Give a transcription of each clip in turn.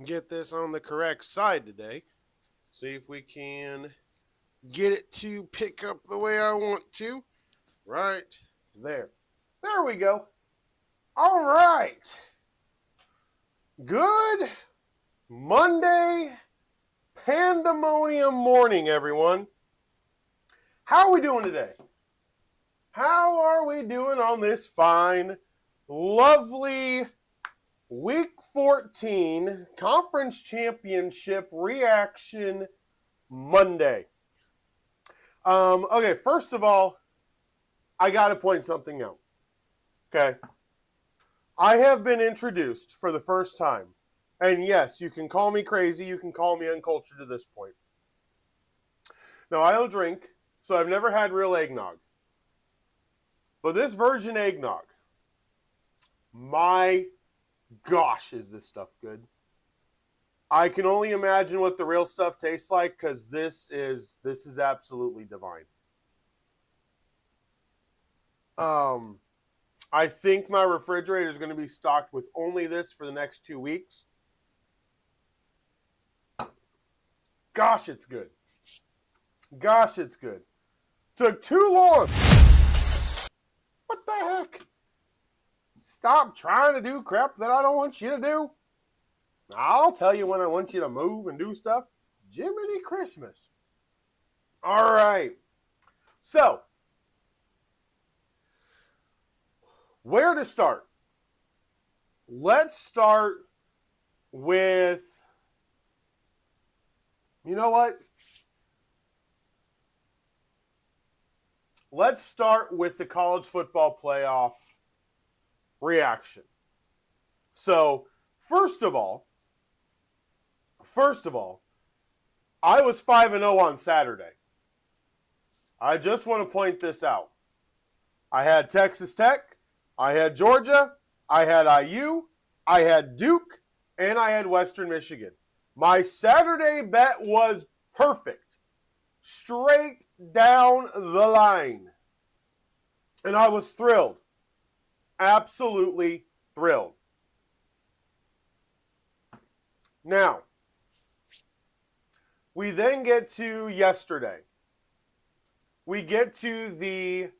Get this on the correct side today. See if we can get it to pick up the way I want to. Right there. There we go. All right. Good Monday pandemonium morning, everyone. How are we doing today? How are we doing on this fine, lovely Week 14 Conference Championship Reaction Monday? Okay, first of all, I got to point something out. Okay. I have been introduced for the first time. And yes, you can call me crazy. You can call me uncultured to this point. Now, I don't drink, so I've never had real eggnog. But this virgin eggnog, my gosh, is this stuff good. I can only imagine what the real stuff tastes like because this is absolutely divine. I think my refrigerator is going to be stocked with only this for the next 2 weeks. Gosh, it's good. Gosh, it's good. Took too long. What the heck? stop trying to do crap that I don't want you to do. I'll tell you when I want you to move and do stuff. Jiminy Christmas. All right. So, where to start? Let's start with, you know what? Let's start with the college football playoff reaction. So, first of all, I was 5-0 on Saturday. I just want to point this out. I had Texas Tech, I had Georgia, I had IU, I had Duke, and I had Western Michigan. My Saturday bet was perfect. Straight down the line. And I was thrilled. Absolutely thrilled. Now, we then get to yesterday. We get to the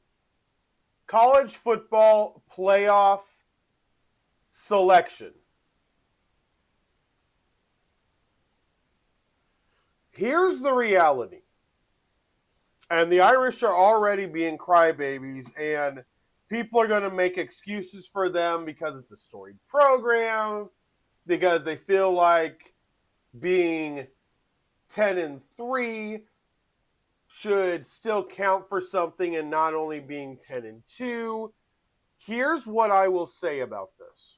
college football playoff selection. Here's the reality. And the Irish are already being crybabies, and people are going to make excuses for them because it's a storied program, because they feel like being 10-3 should still count for something and not only being 10-2. Here's what I will say about this.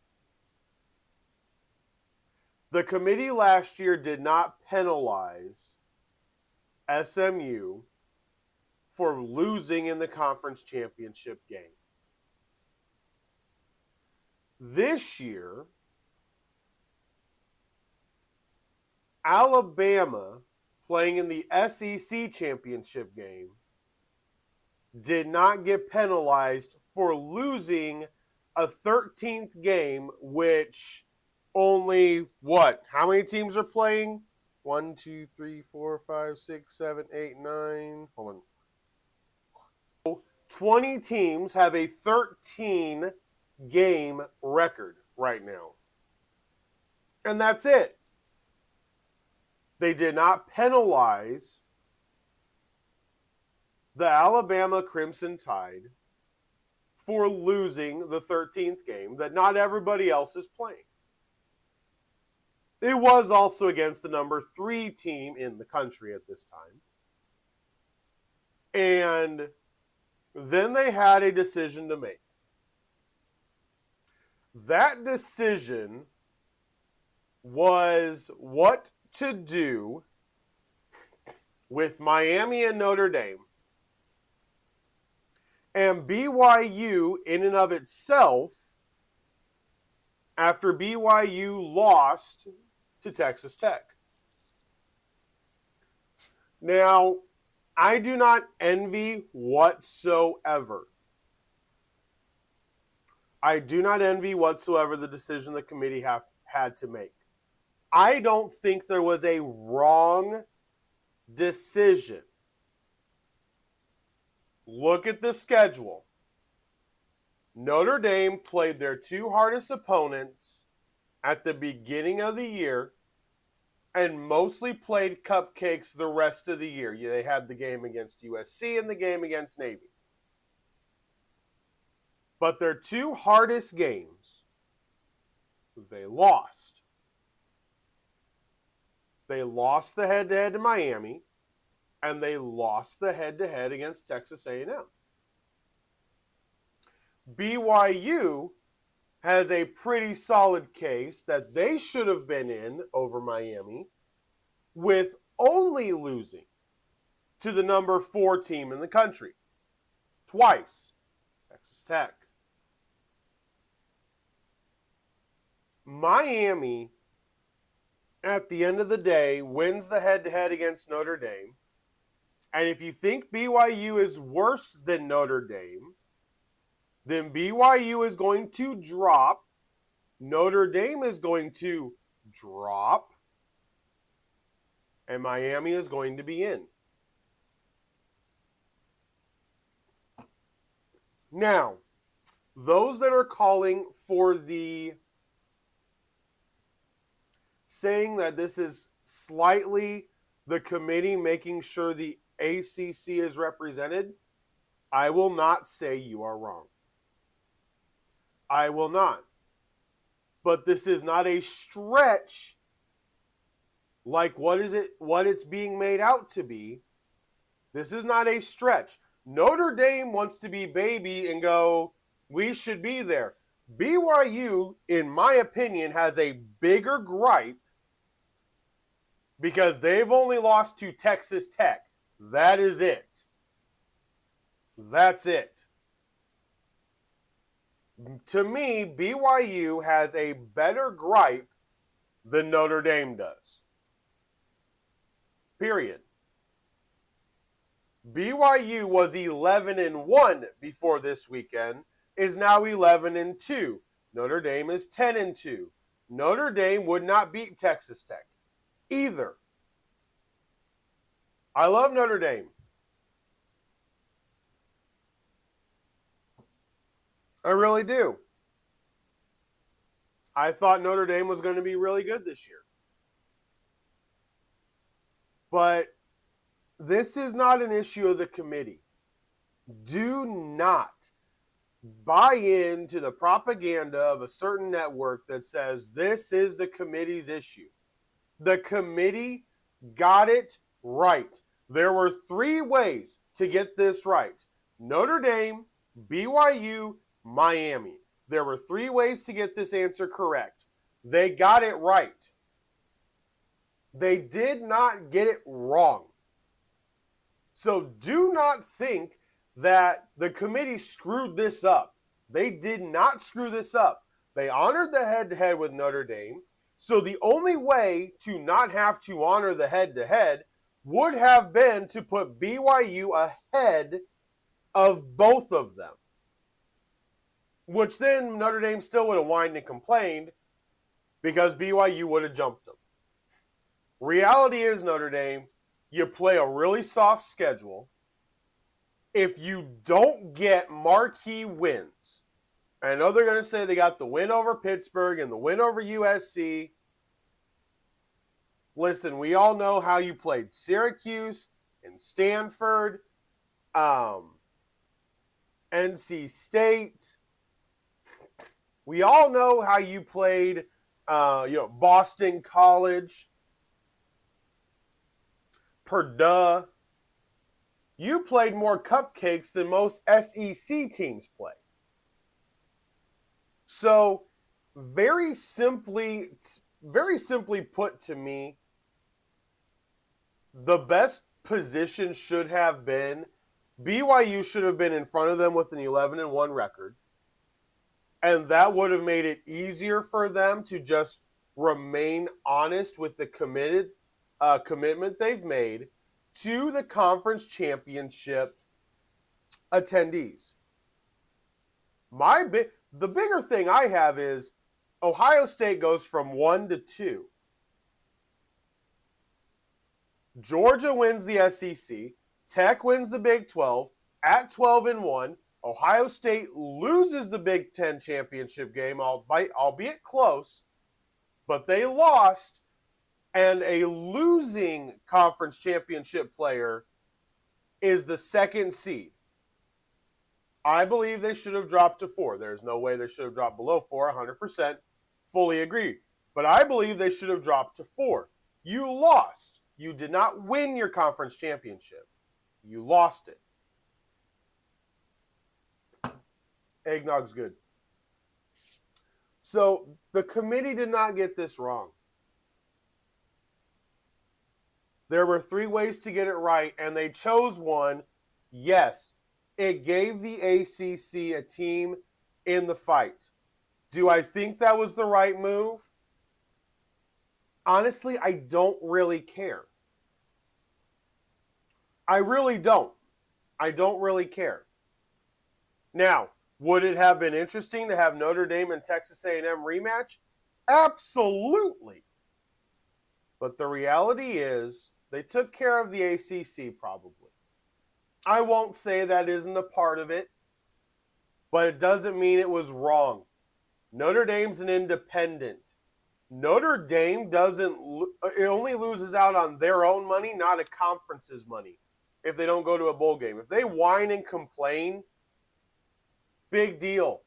The committee last year did not penalize SMU for losing in the conference championship game. This year, Alabama, playing in the SEC championship game, did not get penalized for losing a 13th game, which only, how many teams are playing? 1, 2, 3, 4, 5, 6, 7, 8, 9. Hold on. 20 teams have a 13-game record right now. And that's it. They did not penalize the Alabama Crimson Tide for losing the 13th game that not everybody else is playing. It was also against the number 3 team in the country at this time. And then they had a decision to make. That decision was what to do with Miami and Notre Dame. And BYU, in and of itself, after BYU lost to Texas Tech. Now, I do not envy whatsoever. I do not envy whatsoever the decision the committee had to make. I don't think there was a wrong decision. Look at the schedule. Notre Dame played their 2 hardest opponents at the beginning of the year and mostly played cupcakes the rest of the year. They had the game against USC and the game against Navy. But their 2 hardest games, they lost. They lost the head-to-head to Miami, and they lost the head-to-head against Texas A&M. BYU has a pretty solid case that they should have been in over Miami with only losing to the number 4 team in the country. Twice. Texas Tech. Miami, at the end of the day, wins the head-to-head against Notre Dame. And if you think BYU is worse than Notre Dame, then BYU is going to drop. Notre Dame is going to drop. And Miami is going to be in. Now, those that are calling for saying that this is slightly the committee making sure the ACC is represented, I will not say you are wrong. I will not. But this is not a stretch like what it's being made out to be. This is not a stretch. Notre Dame wants to be baby and go, we should be there. BYU, in my opinion, has a bigger gripe because they've only lost to Texas Tech. That is it. That's it. To me, BYU has a better gripe than Notre Dame does. Period. BYU was 11-1 before this weekend, is now 11-2. Notre Dame is 10-2. Notre Dame would not beat Texas Tech either. I love Notre Dame. I really do. I thought Notre Dame was going to be really good this year. But this is not an issue of the committee. Do not buy into the propaganda of a certain network that says this is the committee's issue. The committee got it right. There were 3 ways to get this right. Notre Dame, BYU, Miami. There were 3 ways to get this answer correct. They got it right. They did not get it wrong. So do not think that the committee screwed this up. They did not screw this up. They honored the head-to-head with Notre Dame. So the only way to not have to honor the head-to-head would have been to put BYU ahead of both of them. Which then Notre Dame still would have whined and complained because BYU would have jumped them. Reality is, Notre Dame, you play a really soft schedule. If you don't get marquee wins, I know they're going to say they got the win over Pittsburgh and the win over USC. Listen, we all know how you played Syracuse and Stanford, NC State. We all know how you played, Boston College, Purdue. You played more cupcakes than most SEC teams play. So, very simply put to me, the best position should have been BYU should have been in front of them with an 11-1 record. And that would have made it easier for them to just remain honest with the commitment they've made to the conference championship attendees. The bigger thing I have is Ohio State goes from 1-2. Georgia wins the SEC. Tech wins the Big 12 at 12-1. Ohio State loses the Big Ten championship game, albeit close, but they lost, and a losing conference championship player is the 2nd seed. I believe they should have dropped to 4. There's no way they should have dropped below 4, 100%. Fully agree. But I believe they should have dropped to 4. You lost. You did not win your conference championship. You lost it. Eggnog's good. So the committee did not get this wrong. There were 3 ways to get it right, and they chose one. Yes, it gave the ACC a team in the fight. Do I think that was the right move? Honestly, I don't really care. I really don't. I don't really care. Now, would it have been interesting to have Notre Dame and Texas A&M rematch? Absolutely. But the reality is they took care of the ACC probably. I won't say that isn't a part of it. but it doesn't mean it was wrong. Notre Dame's an independent. Notre Dame it only loses out on their own money, not a conference's money, if they don't go to a bowl game. If they whine and complain, big deal.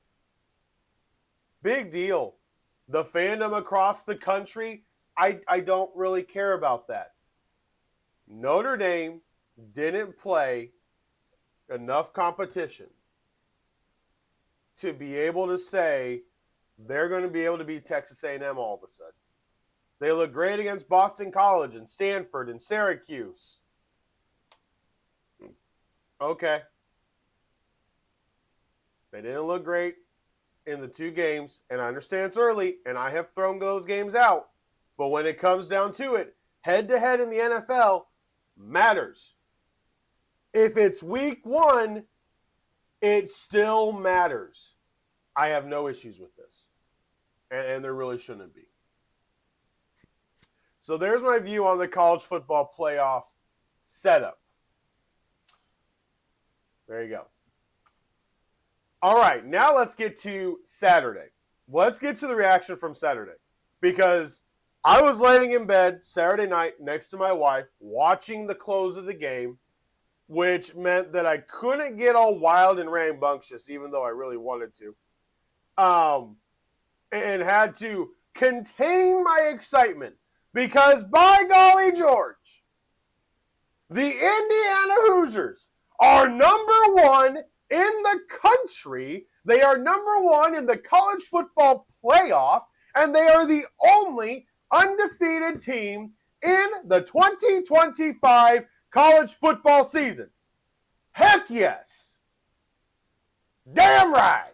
Big deal. The fandom across the country, I don't really care about that. Notre Dame didn't play enough competition to be able to say they're going to be able to beat Texas A&M all of a sudden. They look great against Boston College and Stanford and Syracuse. Okay. They didn't look great in the two games, and I understand it's early, and I have thrown those games out. But when it comes down to it, head-to-head in the NFL matters. If it's week 1, it still matters. I have no issues with this. And there really shouldn't be. So there's my view on the college football playoff setup. There you go. All right, now let's get to Saturday. Let's get to the reaction from Saturday. Because I was laying in bed Saturday night next to my wife, watching the close of the game, which meant that I couldn't get all wild and rambunctious, even though I really wanted to. And had to contain my excitement because, by golly George, the Indiana Hoosiers are number 1 in the country. They are number 1 in the college football playoff, and they are the only undefeated team in the 2025 college football season. Heck yes. Damn right.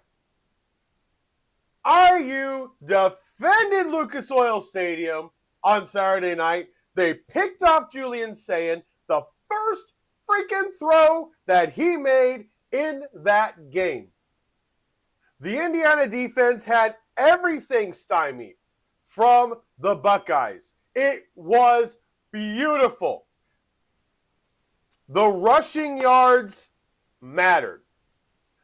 IU defended Lucas Oil Stadium on Saturday night. They picked off Julian Sayin, the first freaking throw that he made in that game. The Indiana defense had everything stymied from the Buckeyes. It was beautiful. The rushing yards mattered.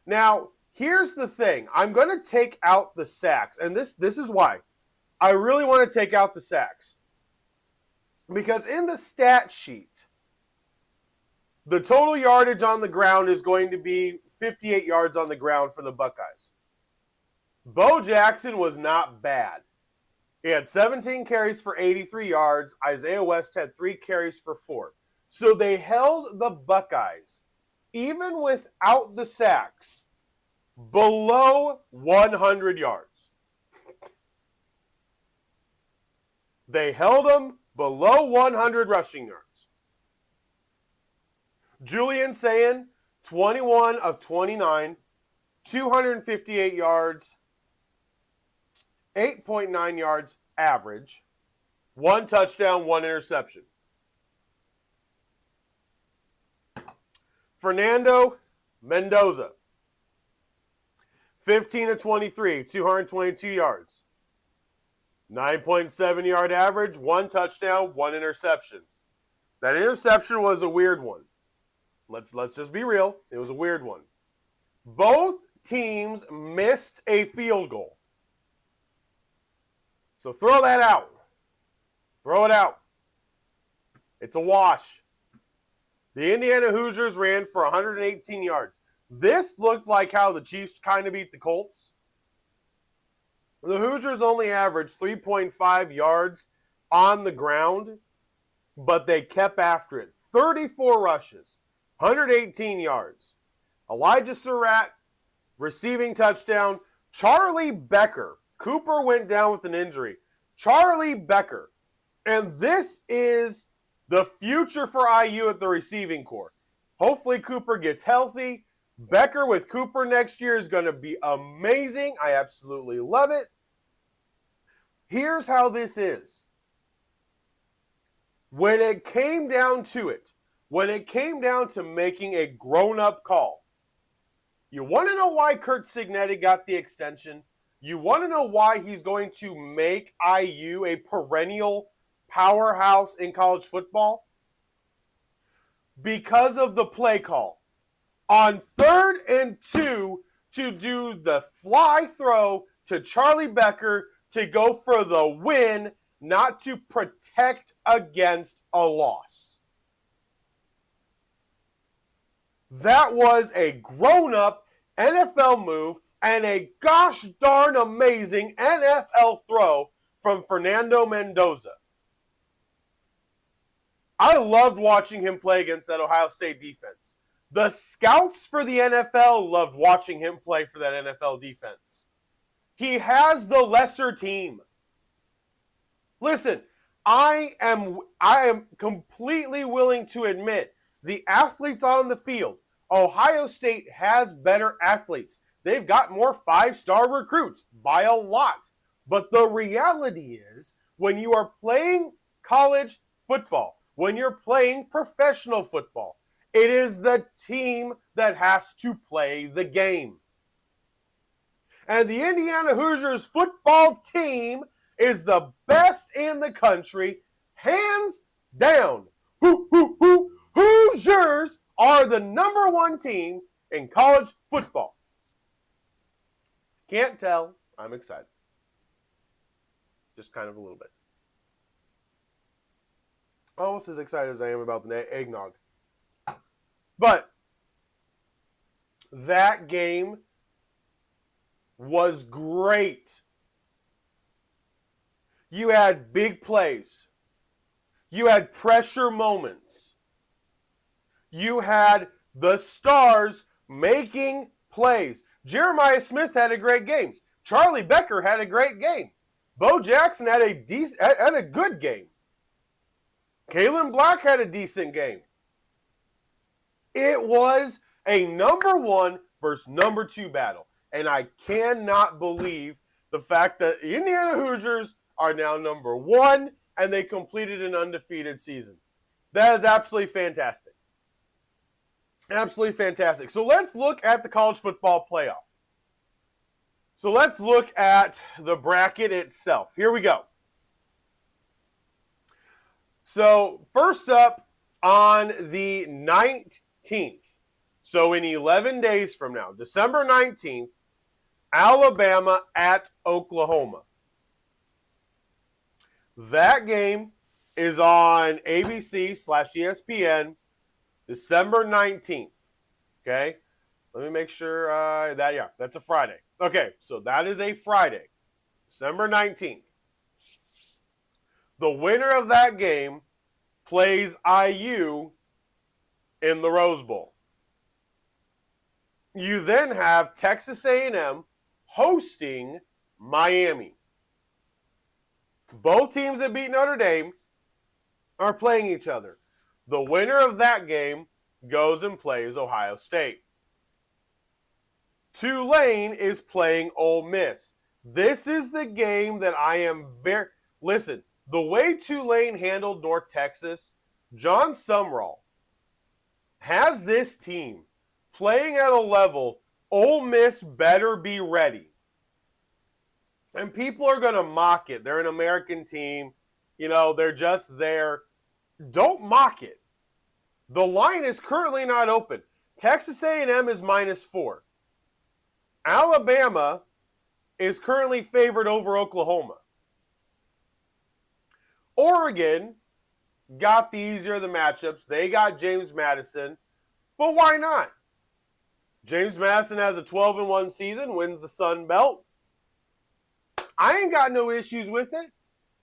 Now, here's the thing. I'm going to take out the sacks, and this is why. I really want to take out the sacks. Because in the stat sheet, the total yardage on the ground is going to be 58 yards on the ground for the Buckeyes. Bo Jackson was not bad. He had 17 carries for 83 yards. Isaiah West had 3 carries for 4. So they held the Buckeyes, even without the sacks, below 100 yards. They held them below 100 rushing yards. Julian Sayin, 21 of 29, 258 yards, 8.9 yards average, 1 touchdown, 1 interception. Fernando Mendoza, 15 of 23, 222 yards, 9.7 yard average, 1 touchdown, 1 interception. That interception was a weird one. Let's just be real. It was a weird one. Both teams missed a field goal. So throw that out. Throw it out. It's a wash. The Indiana Hoosiers ran for 118 yards. This looked like how the Chiefs kind of beat the Colts. The Hoosiers only averaged 3.5 yards on the ground, but they kept after it. 34 rushes, 118 yards. Elijah Surratt, receiving touchdown. Charlie Becker. Cooper went down with an injury. Charlie Becker. And this is the future for IU at the receiving corps. Hopefully Cooper gets healthy. Becker with Cooper next year is going to be amazing. I absolutely love it. Here's how this is. When it came down to it, when it came down to making a grown-up call, you want to know why Curt Cignetti got the extension? You want to know why he's going to make IU a perennial powerhouse in college football? Because of the play call. On 3rd and 2, to do the fly throw to Charlie Becker to go for the win, not to protect against a loss. That was a grown-up NFL move and a gosh darn amazing NFL throw from Fernando Mendoza. I loved watching him play against that Ohio State defense. The scouts for the NFL loved watching him play for that NFL defense. He has the lesser team. Listen, I am completely willing to admit the athletes on the field, Ohio State has better athletes. They've got more five-star recruits by a lot. But the reality is, when you are playing college football, when you're playing professional football, it is the team that has to play the game. And the Indiana Hoosiers football team is the best in the country, hands down. Hoosiers are the number one team in college football. Can't tell, I'm excited. Just kind of a little bit. Almost as excited as I am about the eggnog. But that game was great. You had big plays. You had pressure moments. You had the stars making plays. Jeremiah Smith had a great game. Charlie Becker had a great game. Bo Jackson had a good game. Kalen Black had a decent game. It was a number one versus number two battle. And I cannot believe the fact that the Indiana Hoosiers are now number one and they completed an undefeated season. That is absolutely fantastic. Absolutely fantastic. So let's look at the college football playoff. So let's look at the bracket itself. Here we go. So first up on the 19th, so in 11 days from now, December 19th, Alabama at Oklahoma. That game is on ABC/ESPN, December 19th. Okay? Let me make sure that's a Friday. Okay, so that is a Friday, December 19th. The winner of that game plays IU in the Rose Bowl. You then have Texas A&M hosting Miami. Both teams that beat Notre Dame are playing each other. The winner of that game goes and plays Ohio State. Tulane is playing Ole Miss. This is the game that I am very... Listen, the way Tulane handled North Texas, John Sumrall has this team playing at a level Ole Miss better be ready. And people are going to mock it. They're an American team. You know, they're just there. Don't mock it. The line is currently not open. Texas A&M is -4. Alabama is currently favored over Oklahoma. Oregon got the easier of the matchups. They got James Madison. But why not? James Madison has a 12-1 season, wins the Sun Belt. I ain't got no issues with it.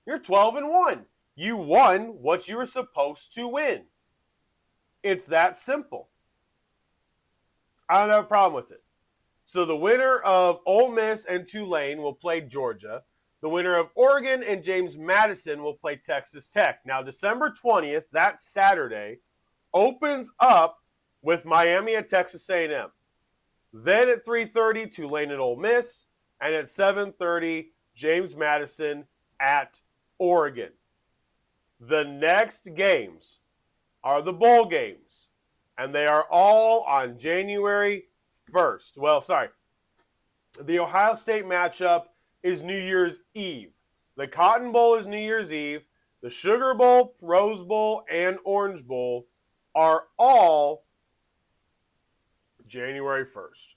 You're 12-1. You won what you were supposed to win. It's that simple. I don't have a problem with it. So the winner of Ole Miss and Tulane will play Georgia. The winner of Oregon and James Madison will play Texas Tech. Now, December 20th, that Saturday, opens up with Miami at Texas A&M. Then at 3:30, Tulane at Ole Miss. And at 7:30, James Madison at Oregon. The next games are the bowl games. And they are all on January 1st. Well, sorry. The Ohio State matchup is New Year's Eve. The Cotton Bowl is New Year's Eve. The Sugar Bowl, Rose Bowl, and Orange Bowl are all January 1st.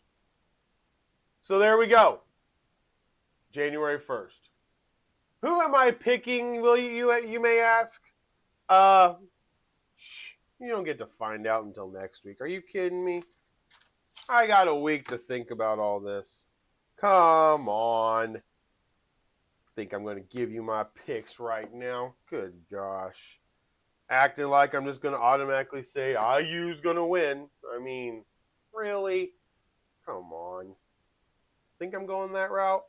So there we go. January 1st. Who am I picking, will you may ask? You don't get to find out until next week. Are you kidding me? I got a week to think about all this. Come on. Think I'm going to give you my picks right now? Good gosh. Acting like I'm just going to automatically say IU's going to win. I mean, really? Come on. Think I'm going that route?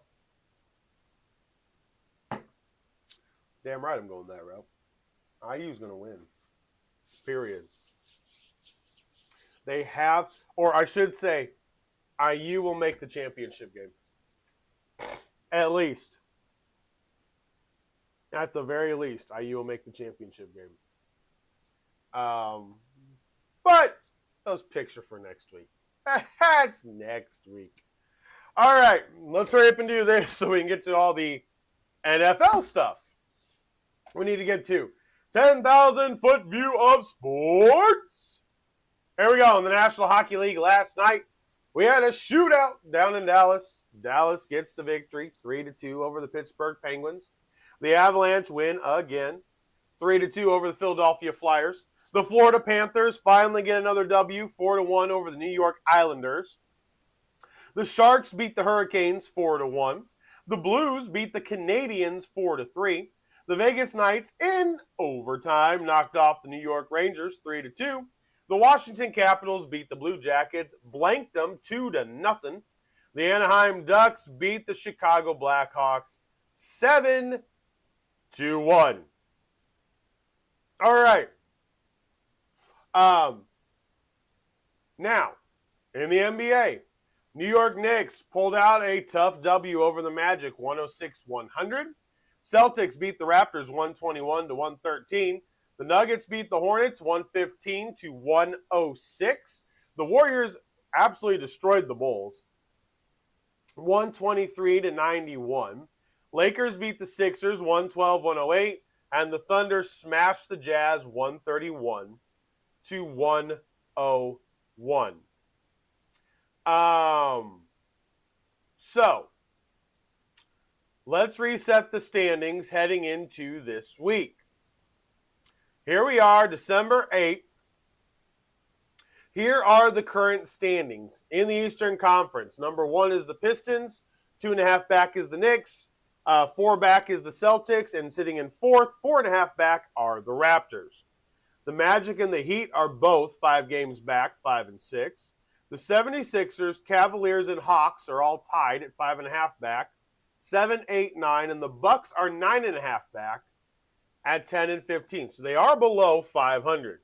Damn right I'm going that route. IU's going to win. Period. They have, or I should say, IU will make the championship game. At least. At the very least, IU will make the championship game. But those picks are for next week. That's next week. All right, let's hurry up and do this so we can get to all the NFL stuff we need to get to. 10,000-foot view of sports. Here we go. In the National Hockey League last night, we had a shootout down in Dallas. Dallas gets the victory, 3-2 over the Pittsburgh Penguins. The Avalanche win again, 3-2 over the Philadelphia Flyers. The Florida Panthers finally get another W, 4-1 over the New York Islanders. The Sharks beat the Hurricanes 4-1. The Blues beat the Canadiens 4-3. The Vegas Knights in overtime knocked off the New York Rangers 3-2. The Washington Capitals beat the Blue Jackets, blanked them 2-0. The Anaheim Ducks beat the Chicago Blackhawks 7-1. All right. Now, in the NBA, New York Knicks pulled out a tough W over the Magic, 106-100. Celtics beat the Raptors 121-113. The Nuggets beat the Hornets 115-106. The Warriors absolutely destroyed the Bulls 123-91. Lakers beat the Sixers 112-108. And the Thunder smashed the Jazz 131-101. So, let's reset the standings heading into this week. Here we are, December 8th. Here are the current standings in the Eastern Conference. Number 1 is the Pistons. 2.5 back is the Knicks. 4 back is the Celtics. And sitting in 4th, 4.5 back are the Raptors. The Magic and the Heat are both 5 games back, 5 and 6. The 76ers, Cavaliers, and Hawks are all tied at 5.5 back, 7, 8, 9. And the Bucks are 9.5 back at 10 and 15. So they are below 500.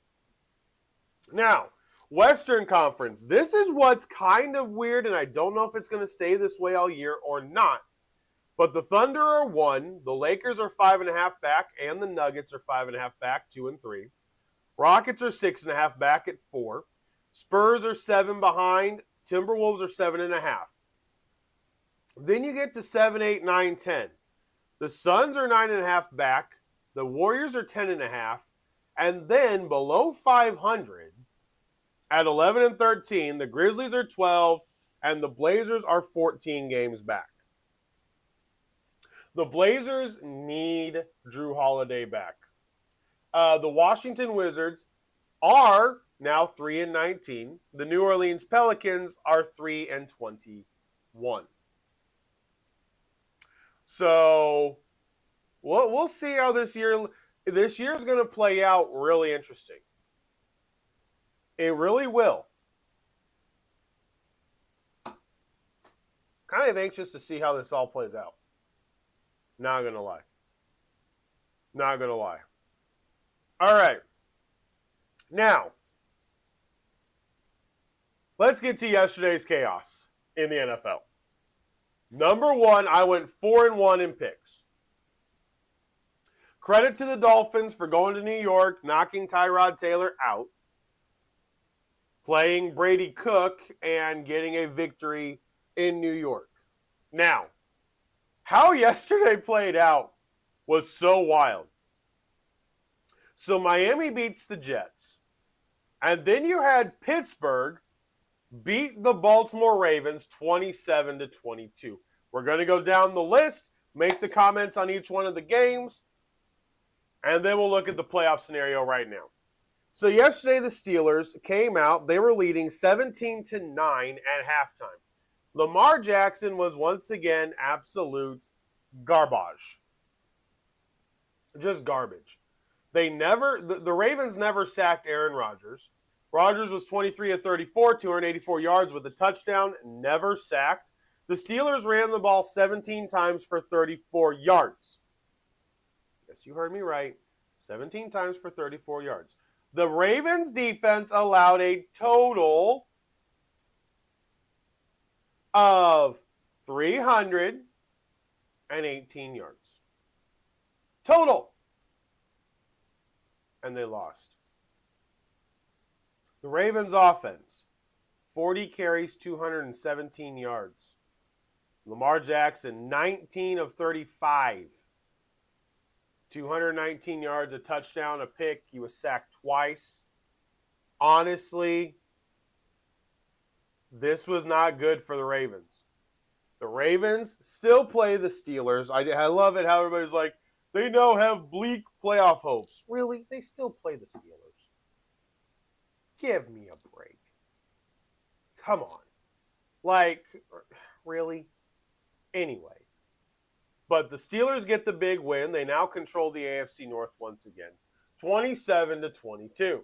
Now, Western Conference. This is what's kind of weird, and I don't know if it's going to stay this way all year or not. But the Thunder are 1, the Lakers are 5.5 back, and the Nuggets are 5.5 back, 2 and 3. Rockets are 6.5 back at 4. Spurs are 7 behind. Timberwolves are 7.5. Then you get to 7, 8, 9, 10. The Suns are 9.5 back. The Warriors are 10.5. And then below 500, at 11 and 13, the Grizzlies are 12, and the Blazers are 14 games back. The Blazers need Drew Holiday back. The Washington Wizards are now 3 and 19. The New Orleans Pelicans are 3 and 21. So we'll see how this year is going to play out. Really interesting. It really will. Kind of anxious to see how this all plays out. Not going to lie. Not going to lie. All right. Now, let's get to yesterday's chaos in the NFL. Number 1, I went 4-1 in picks. Credit to the Dolphins for going to New York, knocking Tyrod Taylor out, playing Brady Cook, and getting a victory in New York. Now, how yesterday played out was so wild. So Miami beats the Jets. And then you had Pittsburgh beat the Baltimore Ravens 27-22. We're going to go down the list, make the comments on each one of the games, and then we'll look at the playoff scenario right now. So yesterday the Steelers came out. They were leading 17-9 at halftime. Lamar Jackson was once again absolute garbage. Just garbage. The Ravens never sacked Aaron Rodgers. Rodgers was 23 of 34, 284 yards with a touchdown, never sacked. The Steelers ran the ball 17 times for 34 yards. Yes, you heard me right. 17 times for 34 yards. The Ravens defense allowed a total of 318 yards. Total. And they lost. The Ravens offense, 40 carries, 217 yards. Lamar Jackson, 19 of 35. 219 yards, a touchdown, a pick. He was sacked twice. Honestly, this was not good for the Ravens. The Ravens still play the Steelers. I love it how everybody's like, they now have bleak playoff hopes. Really? They still play the Steelers. Give me a break. Come on. Like, really? Anyway. But the Steelers get the big win. They now control the AFC North once again. 27-22.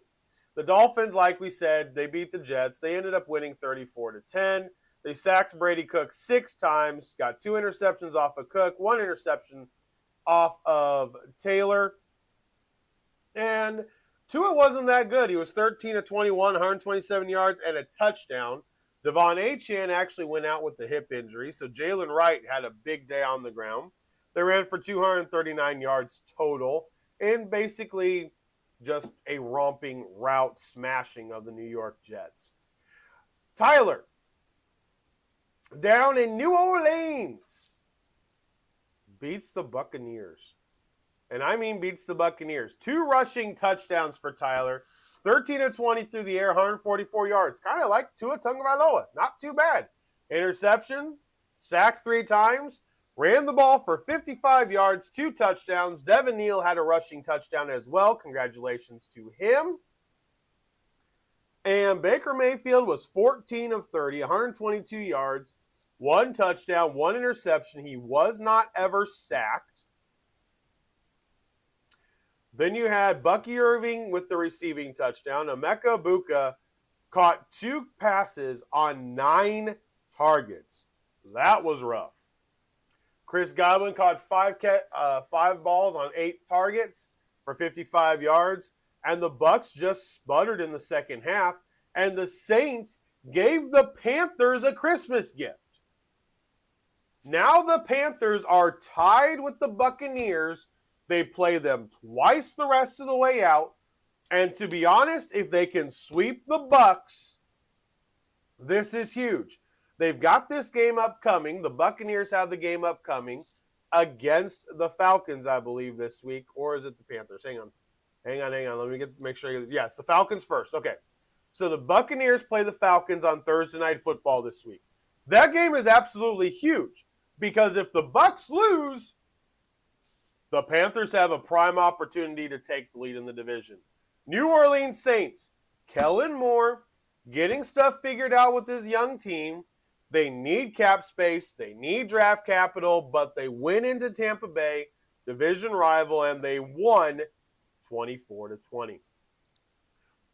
The Dolphins, like we said, they beat the Jets. They ended up winning 34-10. They sacked Brady Cook 6 times, got 2 interceptions off of Cook, 1 interception off of Taylor. And Tua wasn't that good. He was 13 of 21, 127 yards, and a touchdown. Devon Achane actually went out with the hip injury, so Jalen Wright had a big day on the ground. They ran for 239 yards total, and basically just a romping route smashing of the New York Jets. Tyler, down in New Orleans, beats the Buccaneers. And I mean beats the Buccaneers. 2 rushing touchdowns for Tyler. 13 of 20 through the air, 144 yards. Kind of like Tua Tagovailoa. Not too bad. Interception, sacked 3 times, ran the ball for 55 yards, 2 touchdowns. Devin Neal had a rushing touchdown as well. Congratulations to him. And Baker Mayfield was 14 of 30, 122 yards, 1 touchdown, 1 interception. He was not ever sacked. Then you had Bucky Irving with the receiving touchdown. Emeka Egbuka caught 2 passes on 9 targets. That was rough. Chris Godwin caught 5 balls on 8 targets for 55 yards. And the Bucs just sputtered in the second half. And the Saints gave the Panthers a Christmas gift. Now the Panthers are tied with the Buccaneers. They play them twice the rest of the way out. And to be honest, if they can sweep the Bucs, this is huge. They've got this game upcoming. The Buccaneers have the game upcoming against the Falcons, I believe, this week. Or is it the Panthers? Hang on. Let me make sure. Yes, the Falcons first. Okay. So the Buccaneers play the Falcons on Thursday Night Football this week. That game is absolutely huge because if the Bucs lose, the Panthers have a prime opportunity to take the lead in the division. New Orleans Saints, Kellen Moore, getting stuff figured out with his young team. They need cap space. They need draft capital, but they went into Tampa Bay, division rival, and they won 24-20.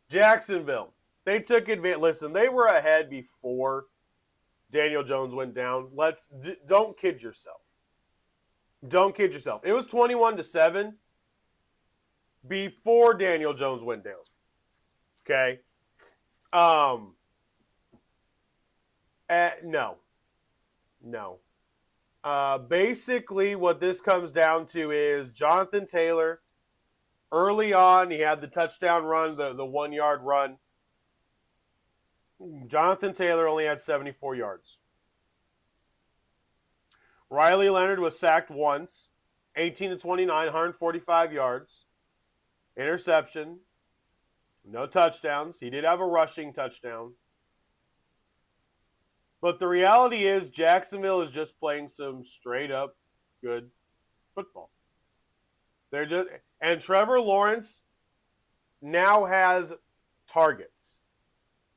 Jacksonville, they took advantage. Listen, they were ahead before Daniel Jones went down. Don't kid yourself. Don't kid yourself. It was 21-7 before Daniel Jones went down. Okay? No. Basically, what this comes down to is Jonathan Taylor. Early on, he had the touchdown run, the 1-yard run. Jonathan Taylor only had 74 yards. Riley Leonard was sacked once, 18-29, 145 yards. Interception. No touchdowns. He did have a rushing touchdown. But the reality is Jacksonville is just playing some straight up good football. And Trevor Lawrence now has targets.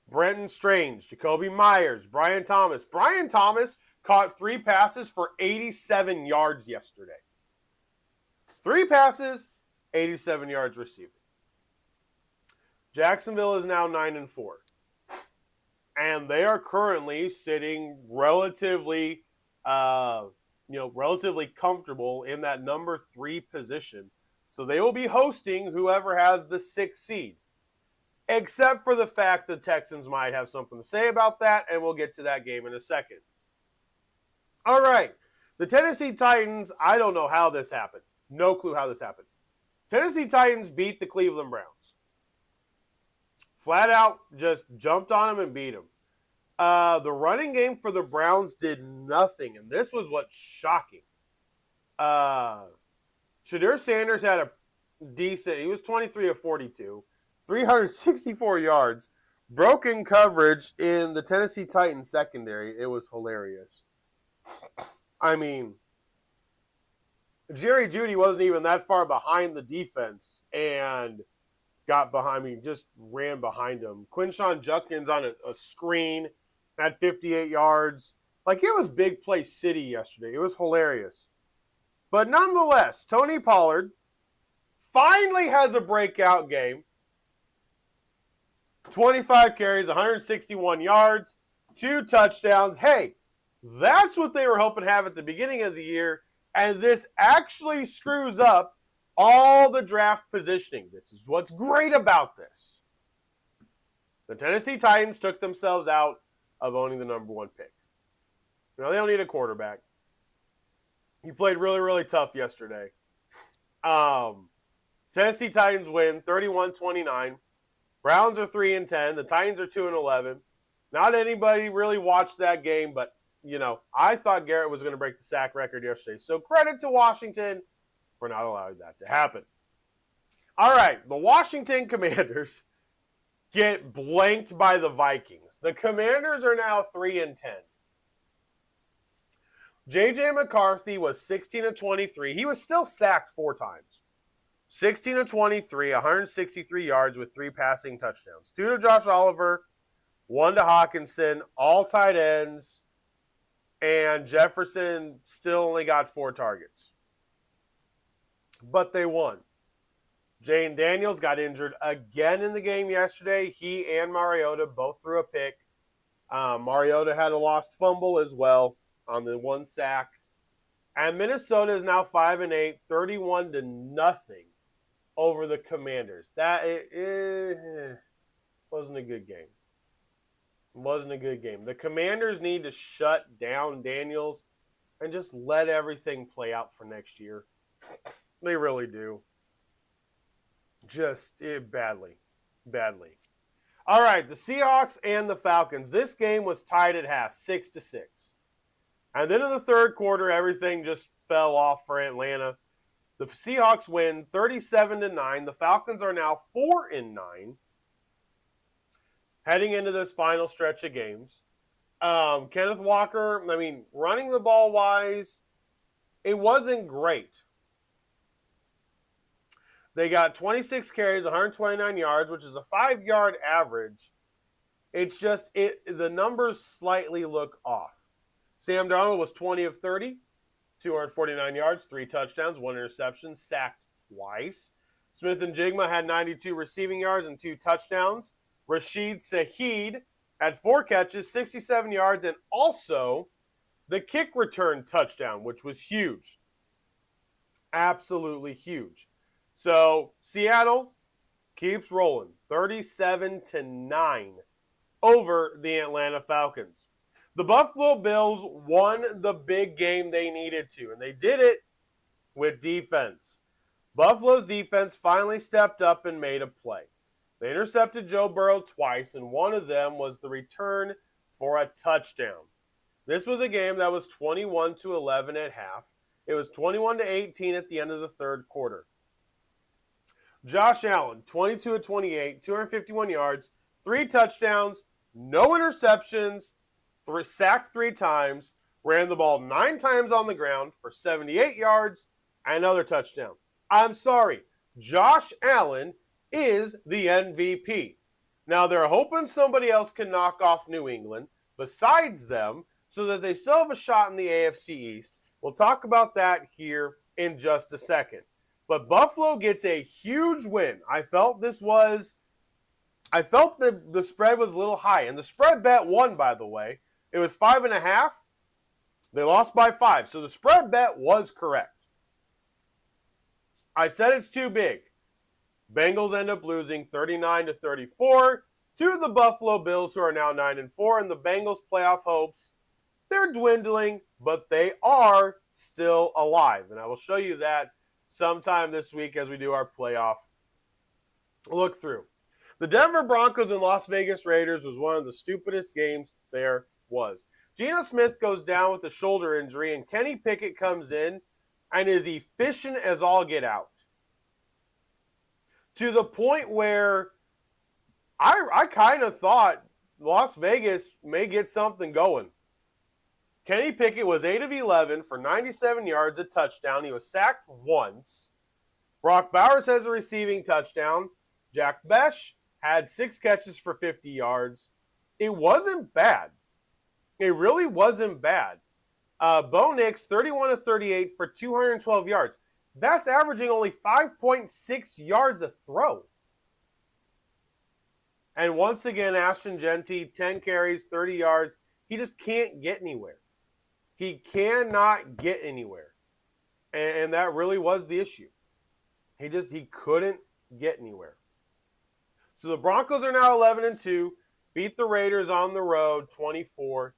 Brenton Strange, Jacoby Myers, Brian Thomas. Brian Thomas caught 3 passes for 87 yards yesterday. 3 passes, 87 yards receiving. Jacksonville is now 9-4. And they are currently sitting relatively comfortable in that number 3 position. So they will be hosting whoever has the 6th seed. Except for the fact the Texans might have something to say about that, and we'll get to that game in a second. All right. The Tennessee Titans, I don't know how this happened. No clue how this happened. Tennessee Titans beat the Cleveland Browns. Flat out just jumped on them and beat them. The running game for the Browns did nothing, and this was what's shocking. Shadur Sanders had a decent, he was 23 of 42, 364 yards, broken coverage in the Tennessee Titans secondary. It was hilarious. I mean, Jerry Jeudy wasn't even that far behind the defense and got behind me, just ran behind him. Quinshon Judkins on a screen had 58 yards. Like, it was big play city yesterday. It was hilarious. But nonetheless, Tony Pollard finally has a breakout game. 25 carries, 161 yards, 2 touchdowns. Hey, that's what they were hoping to have at the beginning of the year, and this actually screws up all the draft positioning. This is what's great about this. The Tennessee Titans took themselves out of owning the number 1 pick. Now, they don't need a quarterback. He played really, really tough yesterday. Tennessee Titans win 31-29. Browns are 3-10. The Titans are 2-11. Not anybody really watched that game, but, I thought Garrett was going to break the sack record yesterday. So credit to Washington for not allowing that to happen. All right, the Washington Commanders get blanked by the Vikings. The Commanders are now 3-10. J.J. McCarthy was 16-23. He was still sacked 4 times. 16-23, 163 yards with 3 passing touchdowns. 2 to Josh Oliver, 1 to Hawkinson, all tight ends, and Jefferson still only got 4 targets. But they won. Jane Daniels got injured again in the game yesterday. He and Mariota both threw a pick. Mariota had a lost fumble as well on the 1 sack. And Minnesota is now 5-8, 31-0 over the Commanders. That wasn't a good game. Wasn't a good game. The Commanders need to shut down Daniels and just let everything play out for next year. They really do. Just badly. Badly. All right, the Seahawks and the Falcons. This game was tied at half, 6-6. And then in the third quarter, everything just fell off for Atlanta. The Seahawks win 37-9. The Falcons are now 4-9. Heading into this final stretch of games. Kenneth Walker, running the ball wise, it wasn't great. They got 26 carries, 129 yards, which is a 5-yard average. It's just the numbers slightly look off. Sam Darnold was 20 of 30, 249 yards, 3 touchdowns, 1 interception, sacked twice. Smith and Jigma had 92 receiving yards and 2 touchdowns. Rashid Shaheed had 4 catches, 67 yards, and also the kick return touchdown, which was huge. Absolutely huge. So Seattle keeps rolling, 37-9 over the Atlanta Falcons. The Buffalo Bills won the big game they needed to, and they did it with defense. Buffalo's defense finally stepped up and made a play. They intercepted Joe Burrow twice, and one of them was the return for a touchdown. This was a game that was 21-11 at half. It was 21-18 at the end of the third quarter. Josh Allen, 22 of 28, 251 yards, 3 touchdowns, no interceptions, sacked 3 times, ran the ball 9 times on the ground for 78 yards and another touchdown. I'm sorry, Josh Allen is the MVP. Now they're hoping somebody else can knock off New England besides them so that they still have a shot in the AFC East. We'll talk about that here in just a second. But Buffalo gets a huge win. I felt the spread was a little high. And the spread bet won, by the way. It was 5.5. They lost by 5. So the spread bet was correct. I said it's too big. Bengals end up losing 39-34 to the Buffalo Bills, who are now 9-4. And the Bengals' playoff hopes, they're dwindling, but they are still alive. And I will show you that sometime this week as we do our playoff look through. The Denver Broncos and Las Vegas Raiders was one of the stupidest games there was. Geno Smith goes down with a shoulder injury, and Kenny Pickett comes in and is efficient as all get out. To the point where I kind of thought Las Vegas may get something going. Kenny Pickett was 8 of 11 for 97 yards, a touchdown. He was sacked once. Brock Bowers has a receiving touchdown. Jack Besh had 6 catches for 50 yards. It wasn't bad. It really wasn't bad. Bo Nix, 31 of 38 for 212 yards. That's averaging only 5.6 yards a throw. And once again, Ashton Jeanty, 10 carries, 30 yards. He just can't get anywhere. He cannot get anywhere. And that really was the issue. He couldn't get anywhere. So the Broncos are now 11-2, beat the Raiders on the road 24-17.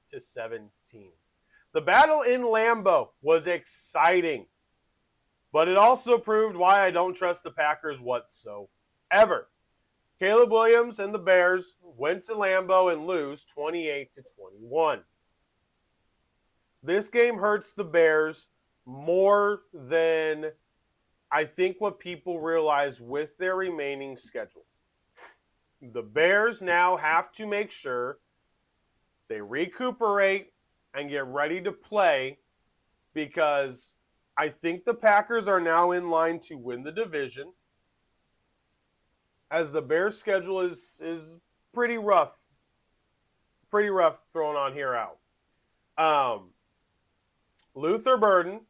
The battle in Lambeau was exciting, but it also proved why I don't trust the Packers whatsoever. Caleb Williams and the Bears went to Lambeau and lose 28-21. This game hurts the Bears more than I think what people realize with their remaining schedule. The Bears now have to make sure they recuperate and get ready to play, because I think the Packers are now in line to win the division, as the Bears' schedule is pretty rough. Pretty rough thrown on here out. Luther Burden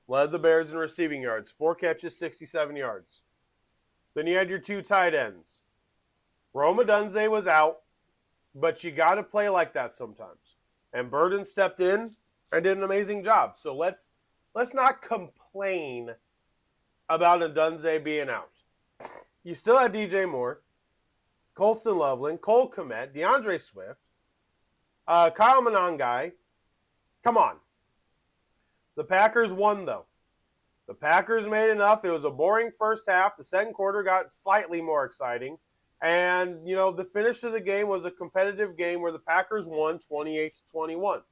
led the Bears in receiving yards. 4 catches, 67 yards. Then you had your 2 tight ends. Rome Odunze was out, but you got to play like that sometimes. And Burden stepped in and did an amazing job. So let's not complain about Odunze being out. You still had DJ Moore, Colston Loveland, Cole Kmet, DeAndre Swift, Kyle Monangai. Come on. The Packers won, though. The Packers made enough. It was a boring first half. The second quarter got slightly more exciting. And, the finish of the game was a competitive game where the Packers won 28-21.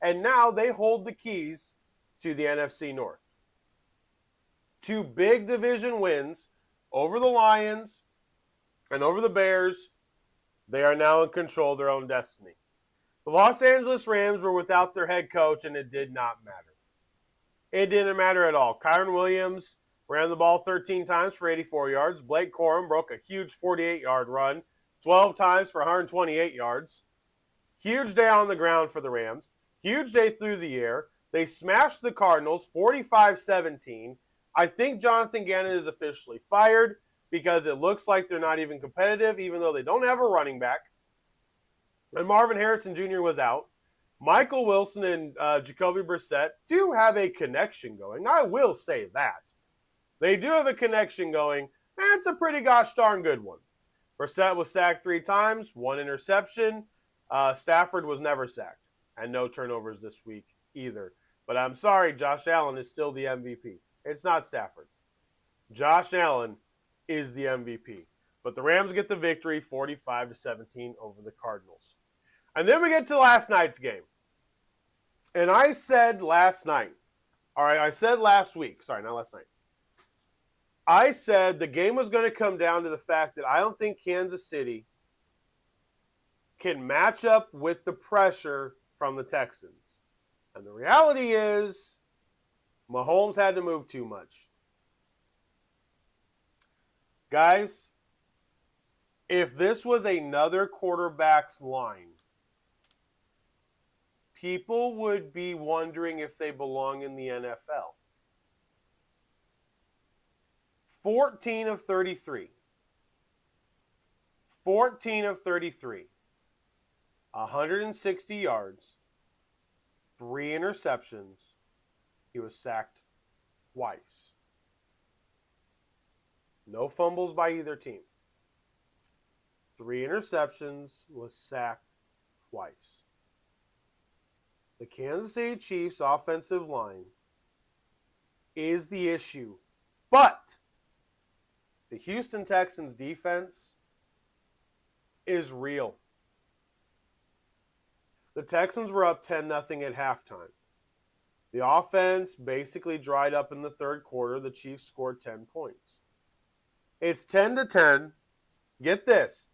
And now they hold the keys to the NFC North. 2 big division wins over the Lions and over the Bears. They are now in control of their own destiny. The Los Angeles Rams were without their head coach, and it did not matter. It didn't matter at all. Kyron Williams ran the ball 13 times for 84 yards. Blake Corum broke a huge 48-yard run, 12 times for 128 yards. Huge day on the ground for the Rams. Huge day through the air. They smashed the Cardinals 45-17. I think Jonathan Gannon is officially fired because it looks like they're not even competitive, even though they don't have a running back. And Marvin Harrison Jr. was out. Michael Wilson and Jacoby Brissett do have a connection going. I will say that. They do have a connection going, and it's a pretty gosh darn good one. Brissett was sacked 3 times, 1 interception. Stafford was never sacked, and no turnovers this week either. But I'm sorry, Josh Allen is still the MVP. It's not Stafford. Josh Allen is the MVP. But the Rams get the victory, 45-17 over the Cardinals. And then we get to last night's game. And I said last night, I said last week, sorry, not last night. I said the game was going to come down to the fact that I don't think Kansas City can match up with the pressure from the Texans. And the reality is, Mahomes had to move too much. Guys, if this was another quarterback's line, people would be wondering if they belong in the NFL. 14 of 33. 14 of 33. 160 yards. 3 interceptions. He was sacked twice. No fumbles by either team. 3 interceptions, was sacked twice. The Kansas City Chiefs offensive line is the issue. But the Houston Texans defense is real. The Texans were up 10-0 at halftime. The offense basically dried up in the third quarter. The Chiefs scored 10 points. It's 10-10. Get this.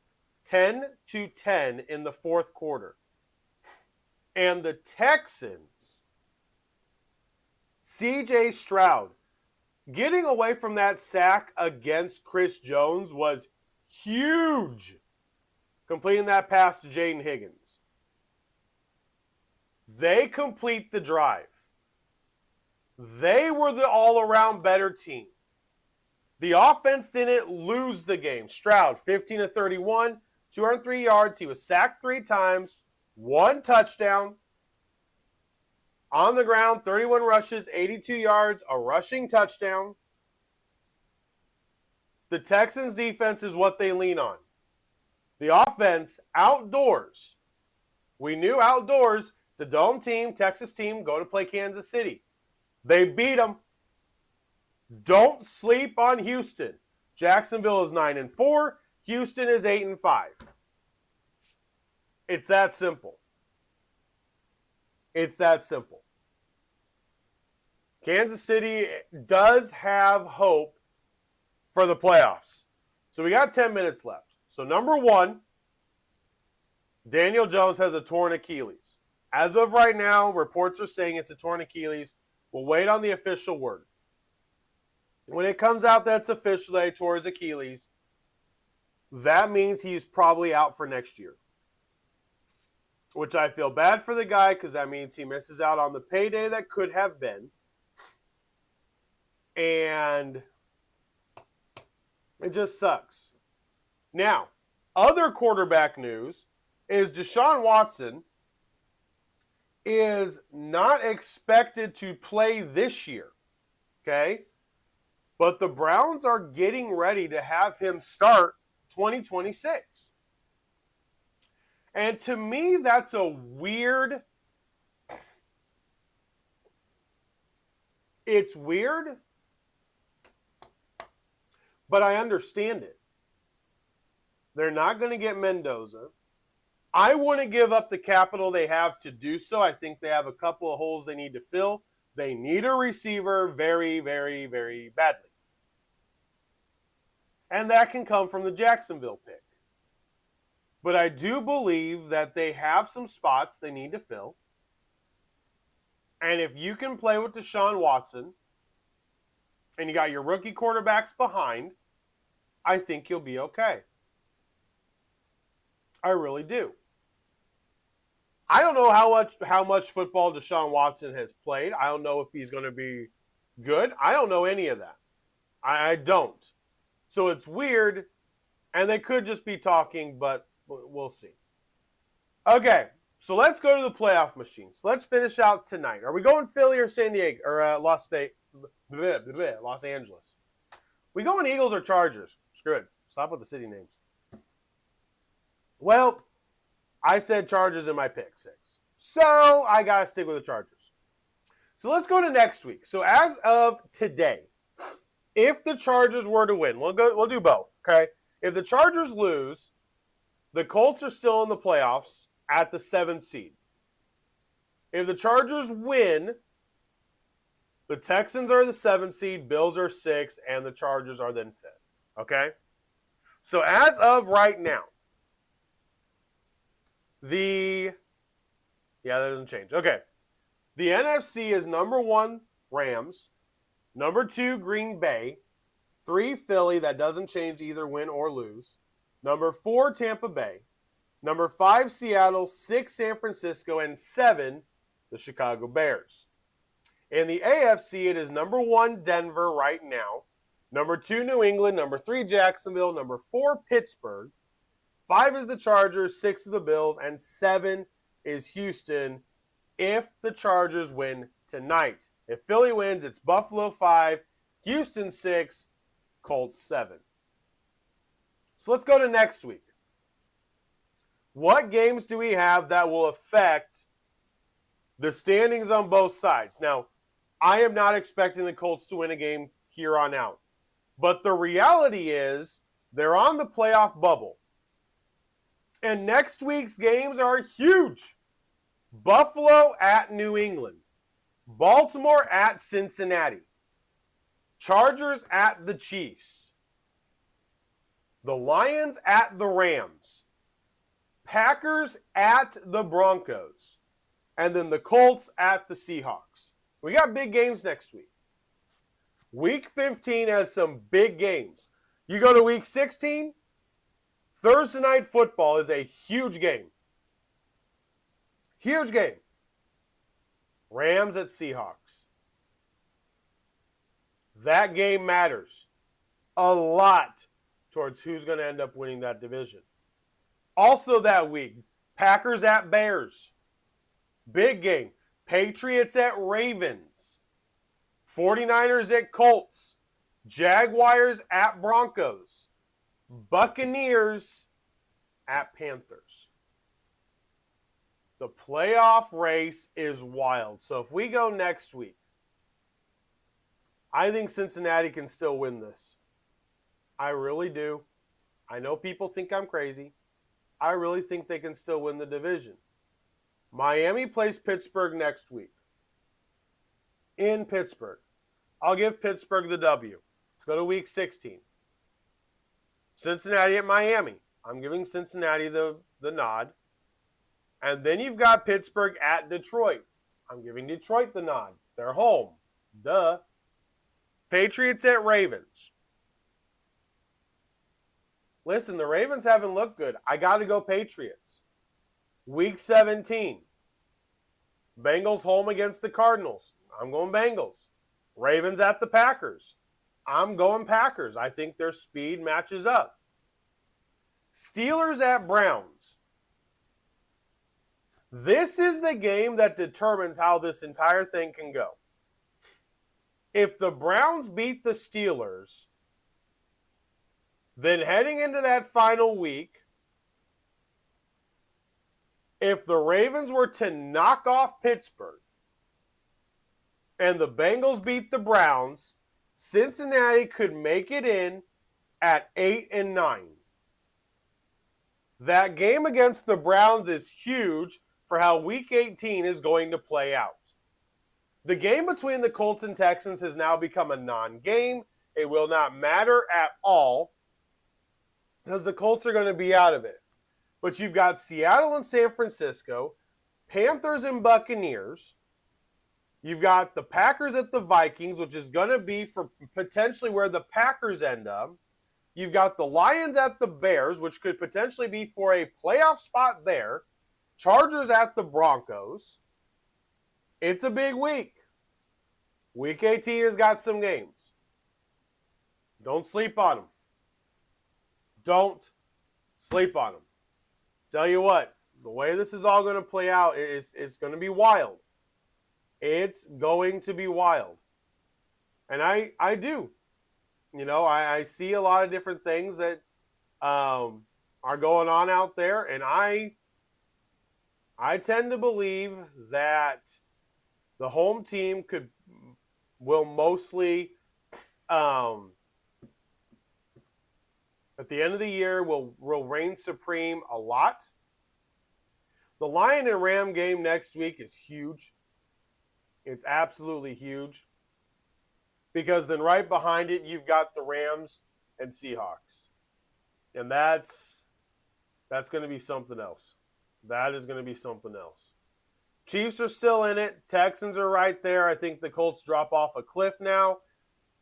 10-10 in the fourth quarter. And the Texans, C.J. Stroud, getting away from that sack against Chris Jones was huge. Completing that pass to Jaden Higgins. They complete the drive. They were the all-around better team. The offense didn't lose the game. Stroud, 15 of 31, 203 yards. He was sacked 3 times, 1 touchdown. On the ground, 31 rushes, 82 yards, a rushing touchdown. The Texans' defense is what they lean on. The offense, outdoors. We knew outdoors, it's a dome team, Texas team, go to play Kansas City. They beat them. Don't sleep on Houston. Jacksonville is 9-4. Houston is 8-5. It's that simple. It's that simple. Kansas City does have hope for the playoffs. So we got 10 minutes left. So number 1, Daniel Jones has a torn Achilles. As of right now, reports are saying it's a torn Achilles. We'll wait on the official word. When it comes out that's official that he tore his Achilles, that means he's probably out for next year. Which I feel bad for the guy because that means he misses out on the payday that could have been. And it just sucks. Now, other quarterback news is Deshaun Watson is not expected to play this year. Okay? But the Browns are getting ready to have him start 2026. And to me, that's a weird... It's weird, but I understand it. They're not going to get Mendoza. I wouldn't give up the capital they have to do so. I think they have a couple of holes they need to fill. They need a receiver very, very, very badly. And that can come from the Jacksonville pick. But I do believe that they have some spots they need to fill. And if you can play with Deshaun Watson and you got your rookie quarterbacks behind, I think you'll be okay. I really do. I don't know how much football Deshaun Watson has played. I don't know if he's going to be good. I don't know any of that. I don't. So it's weird, and they could just be talking, but we'll see. Okay, so let's go to the playoff machine. So let's finish out tonight. Are we going Philly or San Diego or Los Angeles? We going Eagles or Chargers? Screw it. Stop with the city names. Well, I said Chargers in my pick 6. So I got to stick with the Chargers. So let's go to next week. So as of today, if the Chargers were to win, we'll do both, okay? If the Chargers lose, the Colts are still in the playoffs at the 7th seed. If the Chargers win, the Texans are the 7th seed, Bills are 6th, and the Chargers are then 5th, okay? So as of right now, Yeah, that doesn't change. Okay. The NFC is number 1, Rams. Number 2, Green Bay. 3, Philly. That doesn't change either win or lose. Number 4, Tampa Bay. Number 5, Seattle. 6, San Francisco. And 7, the Chicago Bears. In the AFC, it is number 1, Denver right now. Number 2, New England. Number 3, Jacksonville. Number 4, Pittsburgh. 5 is the Chargers. 6 is the Bills. And 7 is Houston if the Chargers win tonight. If Philly wins, it's Buffalo 5, Houston 6, Colts 7. So let's go to next week. What games do we have that will affect the standings on both sides? Now, I am not expecting the Colts to win a game here on out. But the reality is they're on the playoff bubble. And next week's games are huge. Buffalo at New England. Baltimore at Cincinnati. Chargers at the Chiefs. The Lions at the Rams. Packers at the Broncos. And then the Colts at the Seahawks. We got big games next week. Week 15 has some big games. You go to week 16, Thursday Night Football is a huge game. Huge game. Rams at Seahawks. That game matters a lot towards who's going to end up winning that division. Also that week, Packers at Bears. Big game. Patriots at Ravens. 49ers at Colts. Jaguars at Broncos. Buccaneers at Panthers. The playoff race is wild. So if we go next week, I think Cincinnati can still win this. I really do. I know people think I'm crazy. I really think they can still win the division. Miami plays Pittsburgh next week. In Pittsburgh. I'll give Pittsburgh the W. Let's go to week 16. Cincinnati at Miami. I'm giving Cincinnati the nod. And then you've got Pittsburgh at Detroit. I'm giving Detroit the nod. They're home. Duh. Patriots at Ravens. Listen, the Ravens haven't looked good. I got to go Patriots. Week 17. Bengals home against the Cardinals. I'm going Bengals. Ravens at the Packers. I'm going Packers. I think their speed matches up. Steelers at Browns. This is the game that determines how this entire thing can go. If the Browns beat the Steelers, then heading into that final week, if the Ravens were to knock off Pittsburgh and the Bengals beat the Browns, Cincinnati could make it in at 8-9. That game against the Browns is huge for how Week 18 is going to play out. The game between the Colts and Texans has now become a non-game. It will not matter at all because the Colts are going to be out of it. But you've got Seattle and San Francisco, Panthers and Buccaneers. You've got the Packers at the Vikings, which is going to be for potentially where the Packers end up. You've got the Lions at the Bears, which could potentially be for a playoff spot there. Chargers at the Broncos. It's a big week. Week 18 has got some games. Don't sleep on them. Don't sleep on them. Tell you what, the way this is all going to play out, it's going to be wild. It's going to be wild. And I do. You know, I see a lot of different things that are going on out there, and I tend to believe that the home team will mostly, at the end of the year, will reign supreme a lot. The Lion and Ram game next week is huge. It's absolutely huge. Because then right behind it, you've got the Rams and Seahawks. And that's going to be something else. That is going to be something else. Chiefs are still in it. Texans are right there. I think the Colts drop off a cliff now.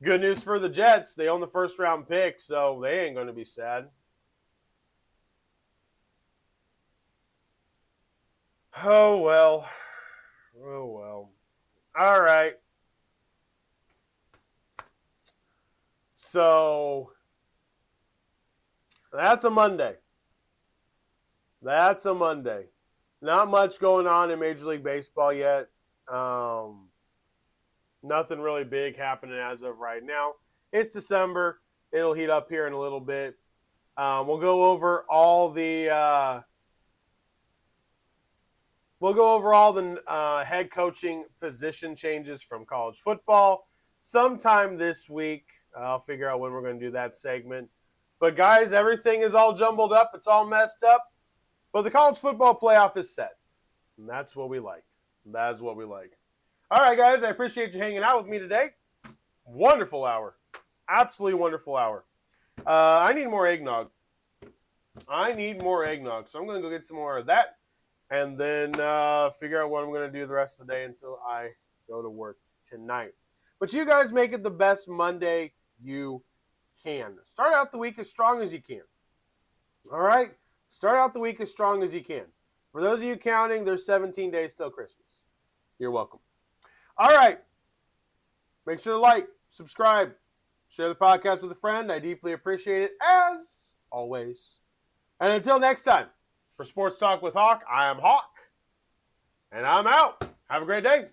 Good news for the Jets. They own the first-round pick, so they ain't going to be sad. Oh, well. Oh, well. All right. So, that's a Monday. That's a Monday. Not much going on in Major League Baseball yet. Nothing really big happening as of right now. It's December. It'll heat up here in a little bit. We'll go over all the head coaching position changes from college football sometime this week. I'll figure out when we're going to do that segment. But guys, everything is all jumbled up. It's all messed up. But the college football playoff is set. And that's what we like. That is what we like. All right, guys, I appreciate you hanging out with me today. Wonderful hour. Absolutely wonderful hour. I need more eggnog. So I'm going to go get some more of that and then figure out what I'm going to do the rest of the day until I go to work tonight. But you guys make it the best Monday you can. Start out the week as strong as you can. All right? Start out the week as strong as you can. For those of you counting, there's 17 days till Christmas. You're welcome. All right. Make sure to like, subscribe, share the podcast with a friend. I deeply appreciate it, as always. And until next time, for Sports Talk with Hawk, I am Hawk, and I'm out. Have a great day.